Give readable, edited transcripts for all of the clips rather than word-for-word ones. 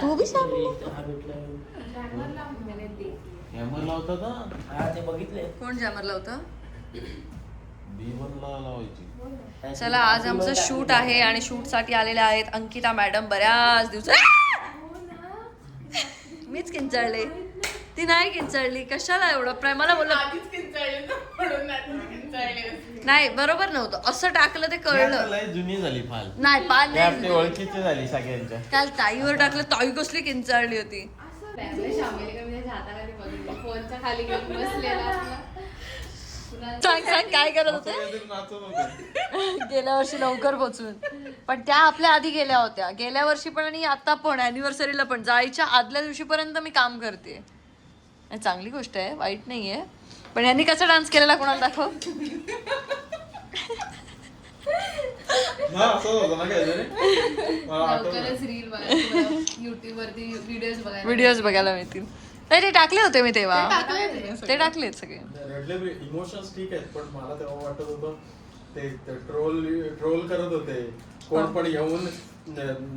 तू भी हॅमरला होता ना. हा ते बघितले. कोण जॅमरला होतं? B1ला लावायची. चला आज आमचं शूट आहे आणि शूट साठी आलेल्या आहेत अंकिता मॅडम. बऱ्याच दिवस मीच किंचाळले, ती नाही किंचाळली. कशाला एवढं प्रेमाला बोललं नाही, बरोबर नव्हतं असं टाकलं ते कळलं. जुनी झाली फाल नाही पाल नाही, ओळखीची झाली सगळ्यांच्या. काल ताईवर टाकलं, ताई कसली किंचाळली होती. सांग सांग काय करत होते? गेल्या वर्षी लवकर पोचून, पण त्या आपल्या आधी गेल्या होत्या. गेल्या वर्षी पण आणि आता पण अॅनिव्हर्सरीला पण जायच्या आदल्या दिवशीपर्यंत मी काम करते. चांगली गोष्ट आहे, वाईट नाहीये. पण यांनी कसा डान्स केलेला कोणाला दाखव. व्हिडिओज बघायला मिळतील. नाही ते टाकले होते मी तेव्हा, ते टाकलेत सगळे. इमोशन्स ठीक आहेत, पण मला तेव्हा वाटत होतं ते ट्रोल करत होते. कोण पण येऊन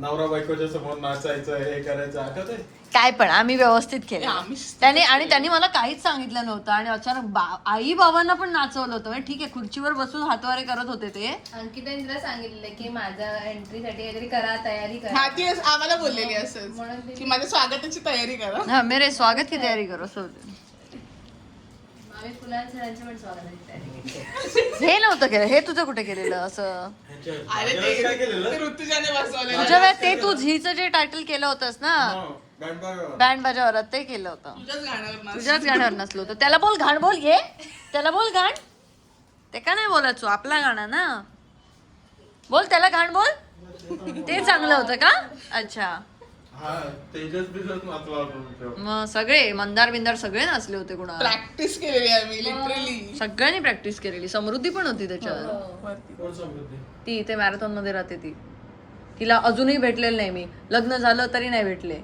नवरा बायकोच्या समोर नाचायचं, हे करायचं. आठवतंय काय पण आम्ही व्यवस्थित केलं त्याने, आणि त्यांनी मला काहीच सांगितलं नव्हतं. आणि अचानक आई बाबांना पण नाचवलं होतं. म्हणजे ठीक आहे, खुर्चीवर बसून हातवारे करत होते ते. अंकिताने तिला सांगितलं की माझ्या एंट्रीसाठी काहीतरी करा, तयारी करा. हा ती आम्हाला बोललेली असं की माझ्या स्वागताची तयारी करा. हा मेरे स्वागत की तयारी करो. असं होतं. आम्ही फुलांच्या सरांची पण स्वागताची तयारी. हे नव्हतं केलं, हे तुझं कुठे केलेलं असं? अरे ते ऋतुजाने बसवलेलं. तुझ्या वेळेस ते तू झीचं जे टायटल केलं होतंस ना, बँड बाजावर, ते केलं होतं. तुझ्याच गाण्यावर नसलो होतं. त्याला बोल घाण, बोल घे, त्याला बोल घाण. ते का नाही बोलायचो, आपला गाणं ना, बोल त्याला घाण बोल. ते चांगलं होतं का? अच्छा. मग सगळे मंदार बिंदार सगळे नाचले होते. कुणा प्रॅक्टिस केलेली आम्ही लिटरली सगळ्यांनी प्रॅक्टिस केलेली. समृद्धी पण होती त्याच्यात. ती इथे मॅरेथॉन मध्ये राहते ती. तिला अजूनही भेटलेलं नाही मी. लग्न झालं तरी नाही भेटले.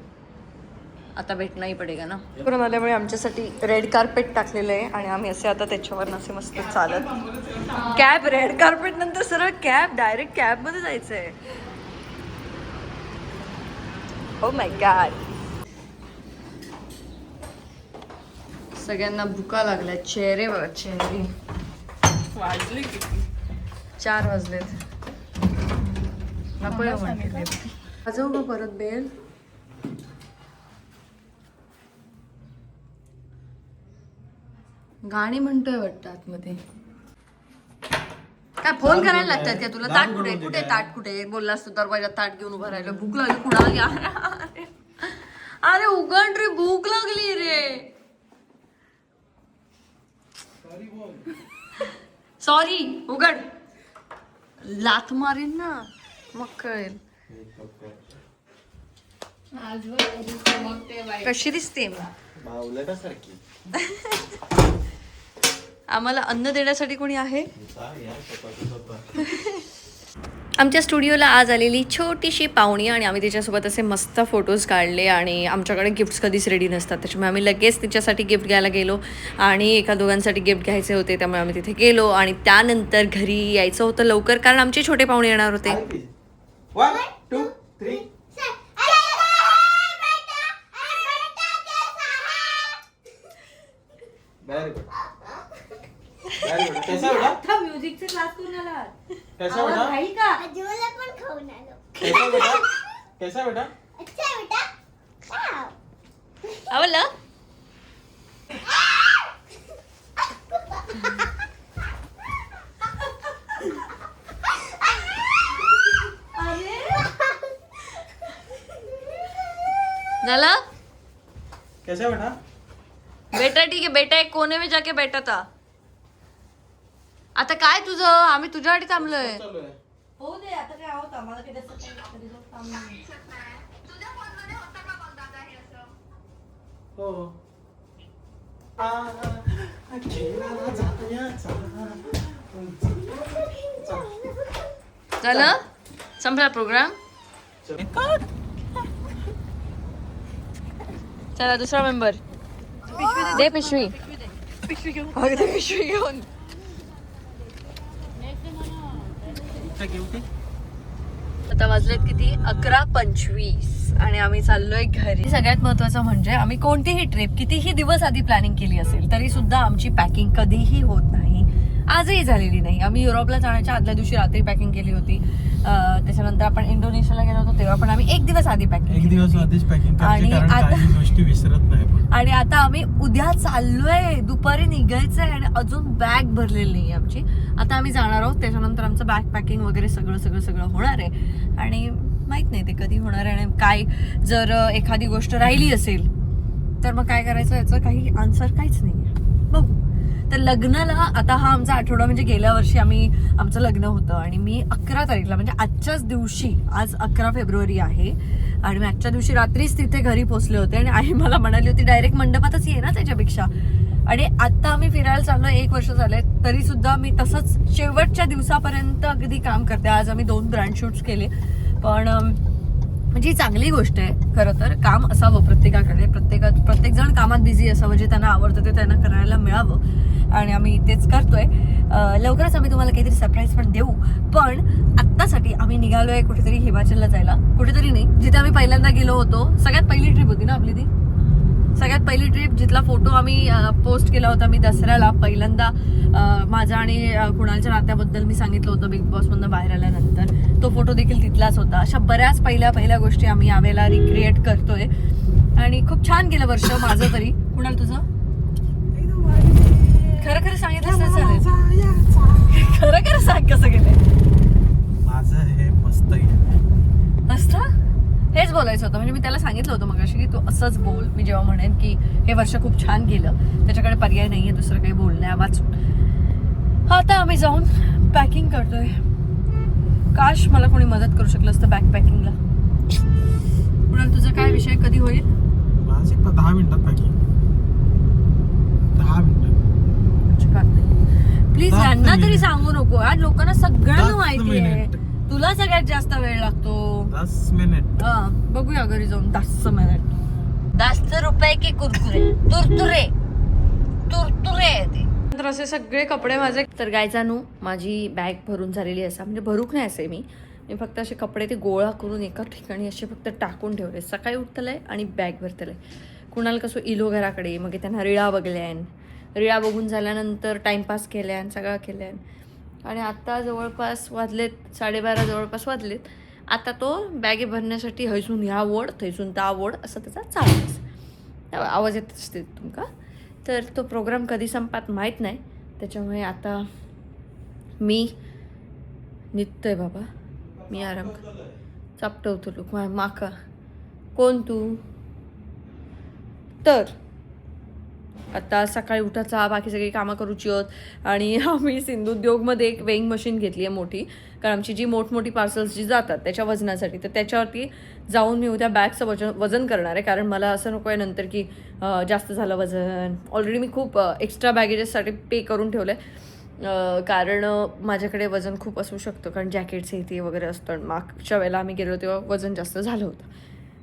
आता भेटणाही पडेगा ना. करून आल्यामुळे आमच्यासाठी रेड कार्पेट टाकलेलं आहे आणि आम्ही असे आता त्याच्यावर असे मस्त चालत. कॅब, रेड कार्पेट नंतर सरळ कॅब, डायरेक्ट कॅब मध्ये जायचंय. Oh my God. सगळ्यांना भुका लागल्या. चेहरे बघा, चेहरे. वाजले किती? 4 वाजलेत. नको वाजव ग परत बेल. गाणी म्हणतोय वाटतं आतमध्ये. काय फोन करायला लागतात का तुला? ताट कुठे, कुठे ताट कुठे? बोललास तू दरवाजात ताट घेऊन उभं राहिलं. भूक लागली कुणाला? अरे उघड रे, भूक लागली रे. सॉरी, उघड. लाथ मारीन ना मग कळेल. कशी दिसते बावलटासारखी. आम्हाला अन्न देण्यासाठी कोणी आहे? आमच्या स्टुडिओला आज आलेली छोटीशी पाहुणी आणि आम्ही तिच्यासोबत असे मस्त फोटोज काढले. आणि आमच्याकडे गिफ्ट्स कधीच रेडी नसतात, त्याच्यामुळे आम्ही लगेच तिच्यासाठी गिफ्ट घ्यायला गेलो. आणि एका दोघांसाठी गिफ्ट घ्यायचे होते, त्यामुळे आम्ही तिथे गेलो. आणि त्यानंतर घरी यायचं होतं लवकर, कारण आमचे छोटे पाहुणे येणार होते. 1 2 3. कैसा बेटा? म्युझिकचे क्लास करून आला. कैसा बेटा? भाई का अजूला पण खाऊन आलो. कैसा बेटा? कैसा बेटा? अच्छा बेटा. खाव. आवडलं? झालं? कैसा बेटा? बेटा ठीक आहे. बेटा एक कोने में जाके बैठा था. आता काय तुझं? आम्ही तुझ्यासाठी थांबलोय. हो दे आता. काय आहोत आम्हाला काही काम नाही. हो. झालं? संपला प्रोग्राम. चला दुसरा मेंबर दे. पिशवी अगदी पिशवी घेऊन. आता वाजलेत किती 11:25 आणि आम्ही चाललोय घरी. सगळ्यात महत्वाचं म्हणजे आम्ही कोणतीही ट्रिप कितीही दिवस आधी प्लॅनिंग केली असेल तरी सुद्धा आमची पॅकिंग कधीही होत नाही, आजही झालेली नाही. आम्ही युरोपला जाण्याच्या आदल्या दिवशी रात्री पॅकिंग केली होती. त्याच्यानंतर आपण इंडोनेशियाला गेलो होतो तेव्हा पण आम्ही एक दिवस आधी पॅकिंग, एक दिवस आधीच पॅकिंग आणि आता गोष्टी विसरत नाही. आणि आता आम्ही उद्या चाललोय, दुपारी निघायचंय आणि अजून बॅग भरलेली नाही आमची. आता आम्ही जाणार आहोत, त्याच्यानंतर आमचं बॅग पॅकिंग वगैरे सगळं होणार आहे आणि माहित नाही ते कधी होणार आहे आणि काय. जर एखादी गोष्ट राहिली असेल तर मग काय करायचं याचं काही आन्सर काहीच नाही आहे. बघू. तर लग्नाला आता हा आमचा आठवडा म्हणजे गेल्या वर्षी आमचं लग्न होतं आणि मी 11 तारीखला म्हणजे आजच्याच दिवशी, आज 11 फेब्रुवारी आहे आणि मी आजच्या दिवशी रात्रीच तिथे घरी पोहोचले होते आणि आई मला म्हणाली होती डायरेक्ट मंडपातच ये ना त्याच्यापेक्षा. आणि आता आम्ही फिरायला चाललो, 1 वर्ष झाले तरी सुद्धा मी तसंच शेवटच्या दिवसापर्यंत अगदी काम करते. आज आम्ही 2 ब्रँड शूट्स केले, पण म्हणजे ही चांगली गोष्ट आहे खरं तर. काम असावं प्रत्येकाकडे, प्रत्येक जण कामात बिझी असावं, जे त्यांना आवडतं ते त्यांना करायला मिळावं आणि आम्ही तेच करतोय. लवकरच आम्ही तुम्हाला काहीतरी सरप्राईज पण देऊ. पण आत्तासाठी आम्ही निघालोय कुठेतरी हिमाचलला जायला. कुठेतरी नाही, जिथे आम्ही पहिल्यांदा गेलो होतो. सगळ्यात पहिली ट्रिप होती ना आपली ती, सगळ्यात पहिली ट्रिप जिथला फोटो आम्ही पोस्ट केला होता मी दसऱ्याला पहिल्यांदा. माझा आणि कुणालच्या नात्याबद्दल मी सांगितलं होतं बिग बॉस मधून बाहेर आल्यानंतर, तो फोटो देखील तिथलाच होता. अशा बऱ्याच पहिल्या गोष्टी आम्ही यावेळेला रिक्रिएट करतोय आणि खूप छान गेलं वर्ष माझं तरी. कुणाल तुझं? खरं सांगितलं तर चालेल. खरं सांग कसं गेलं माझं. हे मस्त गेलं. असतं हेच बोलायचं होतं, म्हणजे मी त्याला सांगितलं होतं मगाशी की तू असंच बोल. मी जेव्हा म्हणेन की हे वर्ष खूप छान गेलं, त्याच्याकडे पर्याय नाहीये दुसरं काही बोलण्या वाचून. आता आम्ही जाऊन पॅकिंग करतोय. काश मला कोणी मदत करू शकलं असतं बॅग पॅकिंगला. पुढे तुझा काय विषय कधी होईल? माझी 10 मिनिटात पॅकिंग. 10 मिनिटं. प्लीज यांना तरी सांगू नको, आज लोकांना सगळ्यांना 10 माहिती आहे. मिनिट. तुला सगळ्यात जास्त वेळ लागतो. 10 मिनिट. बघूया घरी जाऊन. 10 मिनिट. 10 रुपये की कुरकुरे तुरतुरे ते. तर असे सगळे कपडे माझे. तर गायजानू माझी बॅग भरून झालेली असा, म्हणजे भरूक नाही असे मी फक्त असे कपडे ते गोळा करून एका ठिकाणी असे फक्त टाकून ठेवले. सकाळी उठतलंय आणि बॅग भरतलंय. कुणाला कसं इलो घराकडे, मग त्यांना रिळा बघल्यान, रिळा बघून झाल्यानंतर टाइमपास केल्यान, सगळं केल्यान आणि आता जवळपास वाजलेत 12:30 जवळपास वाजलेत. आता तो बॅगे भरण्यासाठी हैसून ह्या ओढ थैसून त्या ओढ असं त्याचा चालू आवाज येत असते तुमका. तर तो प्रोग्राम कधी संपात माहीत नाही, त्याच्यामुळे आता मी निघतोय बाबा. मी आराम चापटवतो लोक माका कोण तू. तर आता सकाळी उठायचा, बाकी सगळी कामं करूची होत आणि आम्ही सिंधुद्योगमध्ये एक वेइंग मशीन घेतली आहे मोठी, कारण आमची जी मोठमोठी पार्सल्स जी जातात त्याच्या वजनासाठी. तर त्याच्यावरती जाऊन मी उद्या बॅगचं वजन करणार आहे, कारण मला असं नको आहे नंतर की जास्त झालं वजन. ऑलरेडी मी खूप एक्स्ट्रा बॅगेजेससाठी पे करून ठेवलं आहे, कारण माझ्याकडे वजन खूप असू शकतं, कारण जॅकेट्स हे ते वगैरे असतं. मागच्या वेळेला आम्ही गेलो तेव्हा वजन जास्त झालं होतं,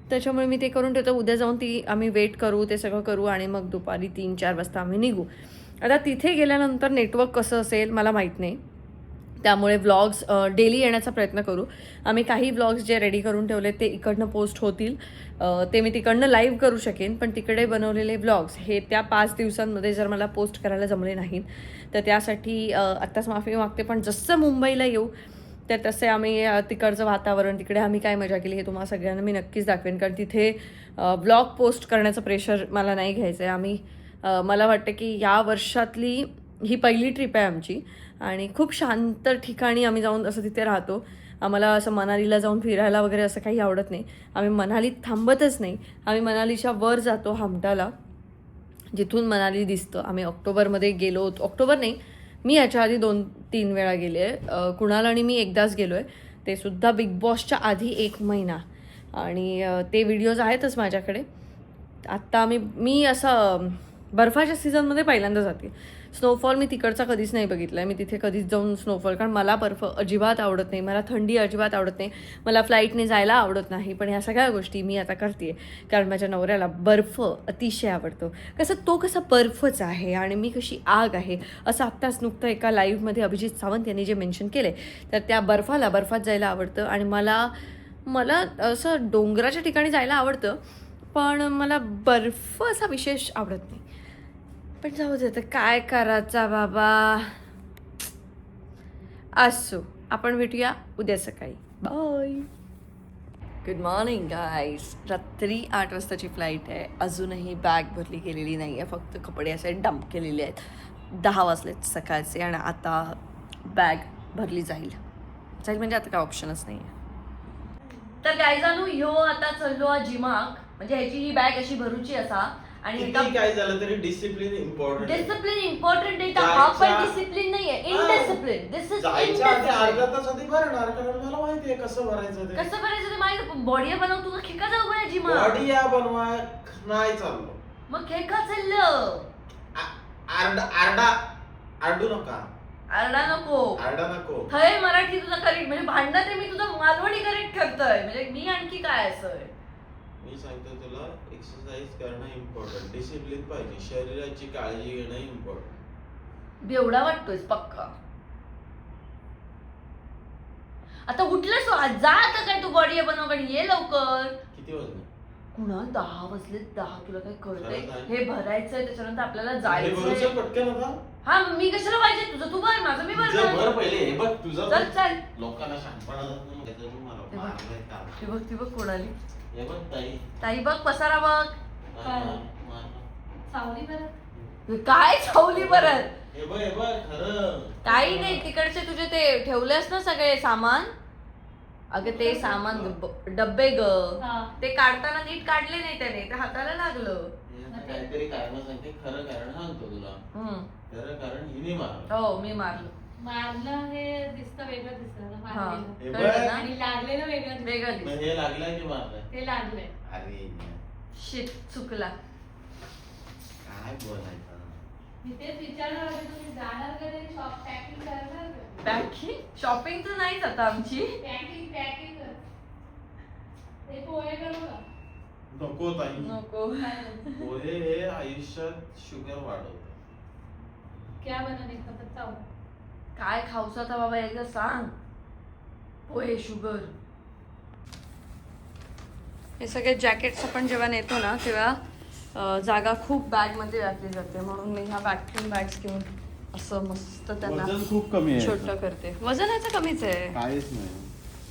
त्याच्यामुळे मी ते करून ठेवतो. उद्या जाऊन ती आम्ही वेट करू, ते सगळं करू आणि मग दुपारी 3-4 वाजता आम्ही निघू. आता तिथे गेल्यानंतर नेटवर्क कसं असेल मला माहीत नाही, त्यामुळे व्लॉग्स डेली येण्याचा प्रयत्न करू. आम्ही काही व्लॉग्स जे रेडी करून ठेवले ते इकडनं पोस्ट होतील, ते मी तिकडनं लाईव्ह करू शकेन. पण तिकडे बनवलेले व्लॉग्स हे त्या 5 दिवसांमध्ये जर मला पोस्ट करायला जमले नाहीत तर त्यासाठी आत्ताच माफी मागते. पण जसं मुंबईला येऊ तर तसे आम्ही तिकडचं वातावरण, तिकडे आम्ही काय मजा केली हे तुम्हाला सगळ्यांना मी नक्कीच दाखवेन, कारण तिथे ब्लॉग पोस्ट करण्याचं प्रेशर मला नाही घ्यायचं आहे. मला वाटतं की या वर्षातली ही पहिली ट्रिप आहे आमची आणि खूप शांत ठिकाणी आम्ही जाऊन असं तिथे राहतो. आम्हाला असं मनालीला जाऊन फिरायला वगैरे असं काही आवडत नाही. आम्ही मनालीत थांबतच नाही, आम्ही मनालीच्या वर जातो हमटाला, जिथून मनाली दिसतं. आम्ही ऑक्टोबरमध्ये गेलो होतो, ऑक्टोबर नाही, मी याच्या आधी 2-3 वेळा गेले आहे. कुणाल आणि मी एकदाच गेलो आहे, ते सुद्धा बिग बॉसच्या आधी 1 महिना, आणि ते व्हिडिओज आहेतच माझ्याकडे. आत्ता मी असं बर्फाच्या सीझनमध्ये पहिल्यांदा जाते, स्नोफॉल मी तिकडचा कधीच नाही बघितला आहे. मी तिथे कधीच जाऊन स्नोफॉल, कारण मला बर्फ अजिबात आवडत नाही, मला थंडी अजिबात आवडत नाही, मला फ्लाईटने जायला आवडत नाही. पण ह्या सगळ्या गोष्टी मी आता करते कारण माझ्या नवऱ्याला बर्फ अतिशय आवडतो. तो कसा बर्फच आहे आणि मी कशी आग आहे, असं आत्ताच नुकतं एका लाईव्हमध्ये अभिजित सावंत यांनी जे मेन्शन केलं आहे, तर त्या बर्फात जायला आवडतं. आणि मला असं डोंगराच्या ठिकाणी जायला आवडतं, पण मला बर्फ असा विशेष आवडत नाही. पण जाऊ दे, तर काय करायचा बाबा. असो, आपण भेटूया उद्या सकाळी. बाय. Good morning guys. रात्री 8 वाजताची फ्लाईट आहे. अजूनही बॅग भरली गेलेली नाही आहे, फक्त कपडे असे डंप केलेले आहेत. 10 वाजलेत सकाळचे आणि आता बॅग भरली जाईल म्हणजे आता काय ऑप्शनच नाही आहे. तर गायजानू ह्यो आता चल्लो हा जिमाक, म्हणजे ह्याची ही बॅग अशी भरूची असा. आणि किती काय झालं तरी डिसिप्लिन इम्पॉर्टंट आहे. हा पण डिसिप्लिन नाहीये, इनडिसिप्लिन. दिस इज जायच्या आधी अर्धा तास आधी भरणार, कारण मला माहिती आहे कसं भरायचं ते. कसं करायचं ते माहिती. बॉडी बनव, तुझं खेका जाऊ बघा जिमा. बॉडी या बनवाय नाही चाललो. मग खेका चाललं. आरडू नका. आरडा नको. थय मराठी तुझं करेक्ट, म्हणजे भांडण ते मी तुझं मालवणी करेक्ट करतोय, म्हणजे मी आणखी काय असं. मी सांगतो तुला, एक्सरसाइज करणं इम्पॉर्टंट, डिसिप्लिन पाहिजे, शरीराची काळजी घेणं इम्पॉर्टंट. बेवडा वाटतोय पक्का. आता उठलंस जा, आता काय तू बॉडी बनव, ये लवकर. किती वाजले? कुणा 10 वाजले. 10 तुला काय कळतंय? खरं सांग. हे भरायचंय, त्याच्यानंतर आपल्याला हे जायचंय. भरोसा पटकन होता. हा, मी कशाला पाहिजे? तुझं तू भर, माझं मी तुझं भर. भर पहिले, हे बघ तुझं चल भर. चल. लोकांना शांतपणा जात नाही, त्याचं तू मला ते बघ. मारलंय का? ती बघ कोणाली. हे बघ ताई. ताई बघ, पसारा बघ. मार. सावली परत काय छावली परत. हे बघ खरं. काही नाही, तिकडचे तुझे ते ठेवलेस ना सगळे सामान. अगं ते सामान डब्बे ग, ते काढताना नीट काढले नाही त्याने, ते हाताला लागलं. काहीतरी कारण सांगते, खरं कारण सांगतो तुला. खरं कारण हिने मारलं. हो, मी मारलं. मारलं हे दिसतं वेगळं दिसतं ना, हा. मारलेलं. हे कळलं बघ. ना? आणि लागलेलं वेगळं दिसतं. वेगळं मग दिसतं. हे लागलंय की मारलंय? ते लागलंय. अरे शिट, चुकला. काय बोलायचं. मी तेच विचारणार होते, तुम्ही जाणार कधी, शॉप पॅकिंग करणार का? पॅकिंग शॉपिंग तर नाहीच आता आमची. पॅकिंग ते पोहे करू का? नको ताई. नको. पोहे हे आयुष्यात शुगर वाढवतात. क्या बनाने का पत्ता हो? काय खाऊसा आता बाबा, एकदा सांग. पोहे, शुगर. हे सगळे जॅकेट्स आपण जेव्हा नेतो ना, तेव्हा जागा खूप बॅगमध्ये व्यापली जाते, म्हणून मी ह्या वॅक्युम बॅग्स घेऊन असं मस्त त्यांना वजन खूप कमी आहे. छोटं करते. वजन याचं कमीच आहे, काहीच नाही.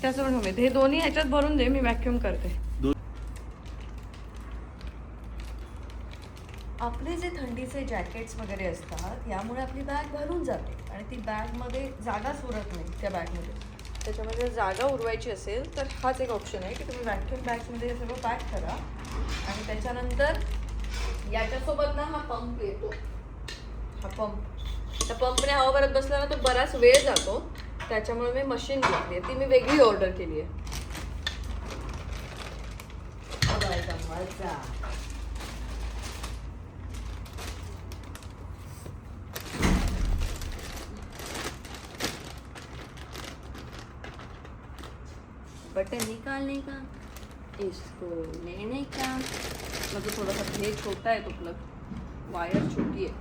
त्याचं पण कमी. हे दोन्ही ह्याच्यात भरून दे, मी व्हॅक्यूम करते. आपले जे थंडीचे जॅकेट्स वगैरे असतात, यामुळे आपली बॅग भरून जाते आणि ती बॅगमध्ये जागाच उरत नाही त्या बॅगमध्ये. त्याच्यामध्ये जागा उरवायची असेल तर हाच एक ऑप्शन आहे की तुम्ही व्हॅक्यूम बॅग्समध्ये हे सगळं पॅक करा. आणि त्याच्यानंतर याच्यासोबत ना हा पंप येतो. हा पंप, त्या पंपने हवा भरत बसला ना तर बराच वेळ जातो. त्याच्यामुळे मी मशीन घेतली आहे, ती मी वेगळी ऑर्डर केली आहे. बटन निकालने का, इसको लेने का. मतलब थोड़ा सा हे छोटा है तो प्लग, वायर छोटी है.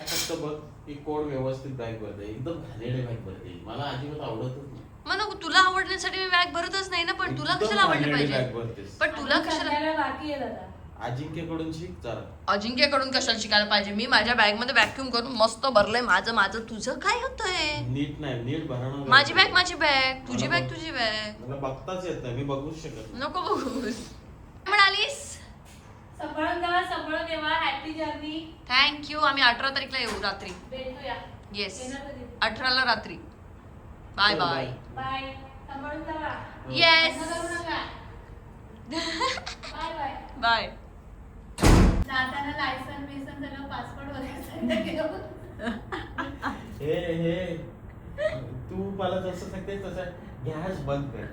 फक्त बघ ही कोड व्यवस्थित बॅग भरते, एकदम घाणेरडे बॅग भरते, मला अजिबात आवडतच नाही. मग तुला आवडण्यासाठी मी बॅग भरतच नाही ना, पण तुला कशाला आवडली पाहिजे. बॅग भरतेस. पण तुला कशाला. बाकी आहे दादा. अजिंक्यकडून शिक जरा. अजिंक्यकडून कशाला शिकायला पाहिजे. मी माझ्या बॅग मध्ये व्हॅक्यूम करून मस्त भरलंय माझं. तुझं काय होतंय. नीट नाही, नीट भरणं. माझी बॅग माझी बॅग, तुझी बॅग तुझी बॅग. मला बघताच येत नाही, मी बघूच शकत नाही. नको बघूस. म्हणालीस. सांभाळून जा, सांभाळून येवा. Happy journey. थँक्यू. आम्ही 18 तारीखला येऊ रात्री. भेटूया. येस, येणार कधी? 18ला रात्री. Bye bye. बाय. सांभाळून जा. येस. करू नका. Bye bye. बाय. जाताना लायसन बिसन सगळं पासपोर्ट वगैरे घेऊन. हे तू मला जसं सांगते तसं गॅस बंद कर.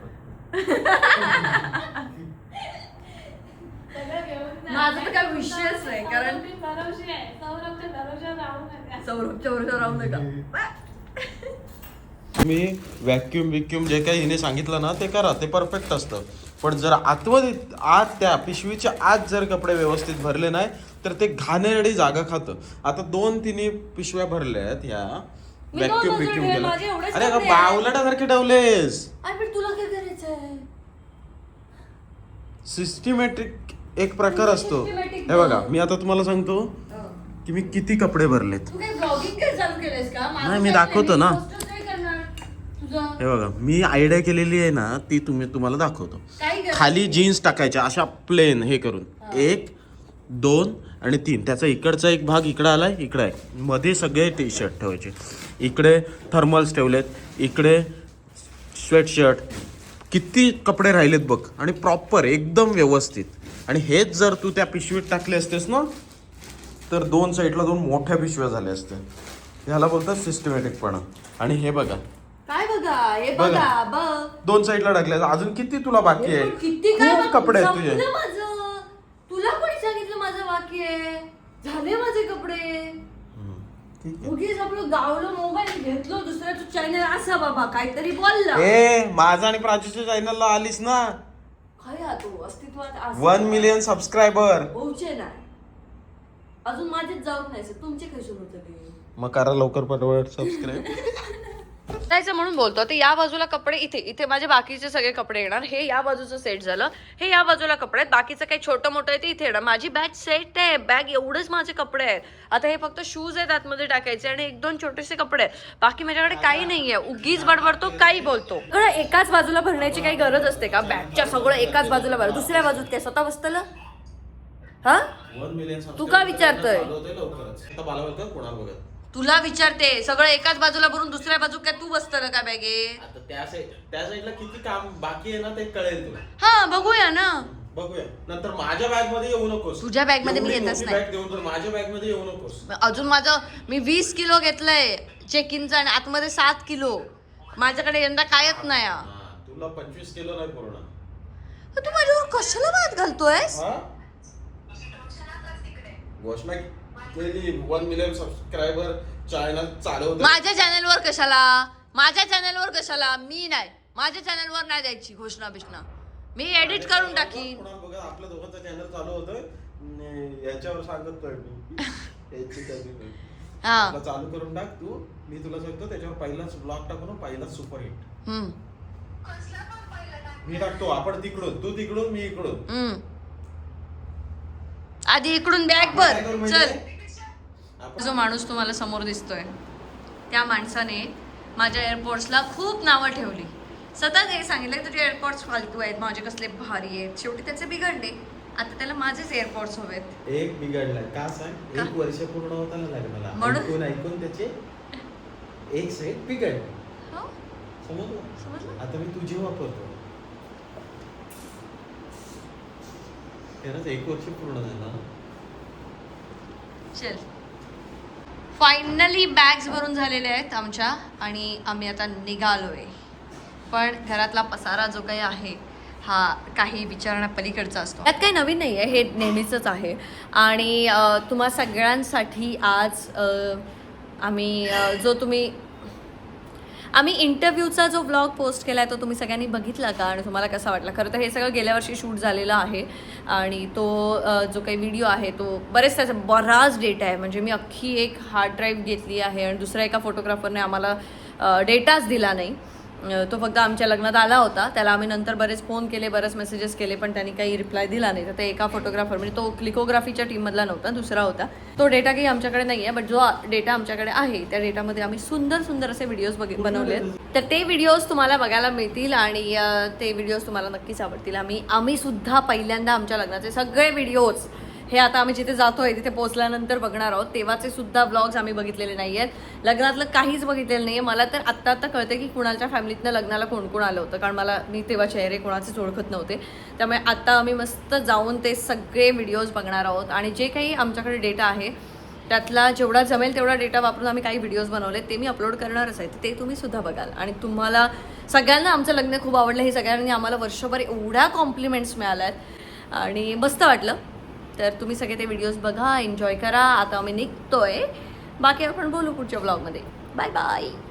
सगळं घेऊन जा. माझं तर काय विषयच नाही, कारण- सौरभची भरवशी आहे. सौरभच्या भरवशावर राहू नका. सौरभच्या बरोबर राहू नका. तुम्ही व्हॅक्यूम जे काही हिने सांगितलं ना ते करा, ते परफेक्ट असतं. पण जर आत त्या पिशवीच्या आत जर कपडे व्यवस्थित भरले नाही तर ते घाणेरडी जागा खातं. आता 2-3 पिशव्या भरल्या आहेत ह्या मी दोन व्हॅक्यूम बाजूला ठेवले, केलं. माझे एवढेच अरे कपडे आहेत. बावलाटासारखे ठेवलेस. अरे पण तुला काय करायचंय? सिस्टमॅटिक एक प्रकार असतो. Systematic हे बघा, मी आता तुम्हाला सांगतो की मी किती कपडे भरलेत. तू काय ब्लॉगिंग काय चालू केलंयस का? माझं नाही, मी काय दाखवतो नाही, ना. मी postच नाही करणार तुझं. हे बघा, मी आयडिया केलेली आहे ना ती तुम्हाला दाखवतो. काय गरज? खाली जीन्स टाकायच्या अशा प्लेन हे करून 1, 2 आणि 3. त्याचा इकडचा एक भाग इकडे आलाय, इकडे आहे. मध्ये सगळे टी शर्ट ठेवायचे. इकडे थर्मल्स ठेवलेत, इकडे स्वेटशर्ट. किती कपडे राहिलेत बघ, आणि प्रॉपर एकदम व्यवस्थित. आणि हेच जर तू त्या पिशवीत टाकले असतेस ना तर 2 साईडला 2 मोठ्या पिशव्या झाल्या असत्या. ह्याला बोलतात सिस्टमॅटिकपणा. आणि हे बघा, काय बघा, हे बघा. बघा बघ. 2 साईडला टाकल्या. अजून किती तुला बाकी हे आहे? पण किती काय खूप बघ, कपडे आहेत तुझे. संपलं माझं. तुला कोणी सांगितलं माझं वाक्य आहे? झाले माझे कपडे. ठीक आहे. उगीच आपलं गावलं मोबाईल घेतलो दुसऱ्याचं चॅनल असा बाबा काहीतरी बोलला. ए माझा आणि प्राचीच्या चॅनलला आलीस ना, काय हा तू अस्तित्वात असा 1 मिलियन सबस्क्रायबर. पोहोचे नाही अजून माझेच जाऊन नाही तुमचे कसे होते ते. मग करा लवकर पटवट सबस्क्राईब. जायचं म्हणून बोलतो. ते या बाजूला कपडे इथे माझे बाकीचे सगळे कपडे येणार. हे या बाजूचं सेट झालं. हे या बाजूला कपडे आहेत. बाकीचं काही छोटं मोठं आहे ते इथे येणार. माझी बॅग सेट आहे. बॅग एवढेच माझे कपडे आहेत. आता हे फक्त शूज आहेत आतमध्ये टाकायचे आणि 1-2 छोटेसे कपडे आहेत. बाकी माझ्याकडे काही नाहीये. उगीच बडबडतो, काही बोलतो. सगळं एकाच बाजूला भरण्याची काही गरज असते का? बॅगच्या सगळं एकाच बाजूला भर, दुसऱ्या बाजूत काय स्वतः बसतलं? हा 1 मिलियन तू का विचारतोय? तुला विचारते. सगळं एकाच बाजूला भरून दुसऱ्या बाजूत काय तू बसतं का बॅगेत? आता त्या साईडला किती काम बाकी आहे ना ते कळेल तुला. हा बघूया ना. बघूया नंतर. माझ्या बॅग मध्ये येऊ नकोस. तुझ्या bag मध्ये मी येतच नाही. बॅग देऊन तर माझ्या बॅग मध्ये येऊ नकोस. अजून मी 20 किलो घेतलंय चेकिंगचा आणि आतमध्ये 7 किलो. माझ्याकडे यंदा कायच नाही. हा, तुला 25 किलो नाही पुरवणार. तू माझ्यावर कशाला वाद घालतोयस? घोषणा केली 1 मिलियन सबस्क्रायबर चॅनल चालवतो. माझ्या चॅनलवर कशाला? माझ्या चॅनलवर कशाला? मी नाही, माझ्या चॅनलवर नाही द्यायची घोषणा बिषणा. मी एडिट करून टाकीन. बघा आपल्या दोघांचं चॅनल चालू होतं याच्यावर सांगतोय मी. हा आपलं चालू करून टाक तू. मी तुला सांगतो त्याच्यावर पहिलाच ब्लॉग टाकू ना, पहिलाच सुपरहिट मी टाकतो. आपण तिकडून, तू तिकडून, मी इकडून. आधी इकडून बॅग भर. काय करू चल. माहितीये? जो माणूस तुम्हाला समोर दिसतोय त्या माणसाने माझ्या एअरपोर्ट्सला खूप नावं ठेवली. सतत हे सांगितलं तुझे एअरपोर्ट्स फालतू आहेत, माझे कसले भारी आहेत. शेवटी त्याचे बिघडले. आता त्याला माझेच एअरपोर्ट्स हवेत. एक बिघडलाय का सांग? का? 1 वर्ष पूर्ण होता ना लग्नाला. म्हणून? ऐकून त्याचे एक सेट बिघडले. हो? समजलं? समजलं? आता मी तुझे वापरतो. खरंच 1 वर्ष पूर्ण झालं. चल. फायनली बॅग्स भरून झालेले आहेत आमच्या आणि आम्ही आता निघालोय. पण घरातला पसारा जो काही आहे हा काही विचारण्यापलीकडचा असतो. त्यात काही नवीन नाही आहे, हे नेहमीचंच आहे. आणि तुम्हा सगळ्यांसाठी आज आम्ही इंटरव्ह्यूचा जो व्लॉग पोस्ट केला आहे तो तुम्ही सगळ्यांनी बघितला का आणि तुम्हाला कसा वाटला? खरं तर हे सगळं गेल्या वर्षी शूट झालेलं आहे आणि तो जो काही व्हिडिओ आहे तो त्याचा बराच डेटा आहे. म्हणजे मी अख्खी एक हार्ड ड्राईव्ह घेतली आहे आणि दुसऱ्या एका फोटोग्राफरने आम्हाला डेटाच दिला नाही. तो फक्त आमच्या लग्नात आला होता. त्याला आम्ही नंतर बरेच फोन केले, बरेच मेसेजेस केले, पण त्यांनी काही रिप्लाय दिला नाही. तर ते एका फोटोग्राफर म्हणजे तो क्लिकोग्राफीच्या टीममधला नव्हता, दुसरा होता. तो डेटा काही आमच्याकडे नाही आहे. बट जो डेटा आमच्याकडे आहे त्या डेटामध्ये आम्ही सुंदर सुंदर असे व्हिडिओज बनवले. तर ते व्हिडिओज तुम्हाला बघायला मिळतील आणि ते व्हिडिओज तुम्हाला नक्कीच आवडतील. आम्ही सुद्धा पहिल्यांदा आमच्या लग्नाचे सगळे व्हिडिओज हे आता आम्ही जिथे जातोय तिथे पोहोचल्यानंतर बघणार आहोत. तेव्हाचे सुद्धा ब्लॉग्स आम्ही बघितलेले नाही आहेत. लग्नातलं काहीच बघितलेलं नाही आहे. मला तर आत्ता कळते की कुणाच्या फॅमिलीतनं लग्नाला कोण कोण आलं होतं, कारण मी तेव्हा चेहरे कोणाचेच ओळखत नव्हते. त्यामुळे आत्ता आम्ही मस्त जाऊन ते सगळे व्हिडिओज बघणार आहोत आणि जे काही आमच्याकडे डेटा आहे त्यातला जेवढा जमेल तेवढा डेटा वापरून आम्ही काही व्हिडिओज बनवले ते मी अपलोड करणारच आहे. ते तुम्ही सुद्धा बघाल आणि तुम्हाला सगळ्यांना आमचं लग्न खूप आवडलं. हे सगळ्यांनी आम्हाला वर्षभर एवढ्या कॉम्प्लिमेंट्स मिळाल्या आहेत आणि मस्त वाटलं. तर तुम्ही सगळे ते व्हिडिओज बघा, एन्जॉय करा. आता आम्ही निघतोय. बाकी आपण बोलू पुढच्या ब्लॉगमध्ये. Bye bye.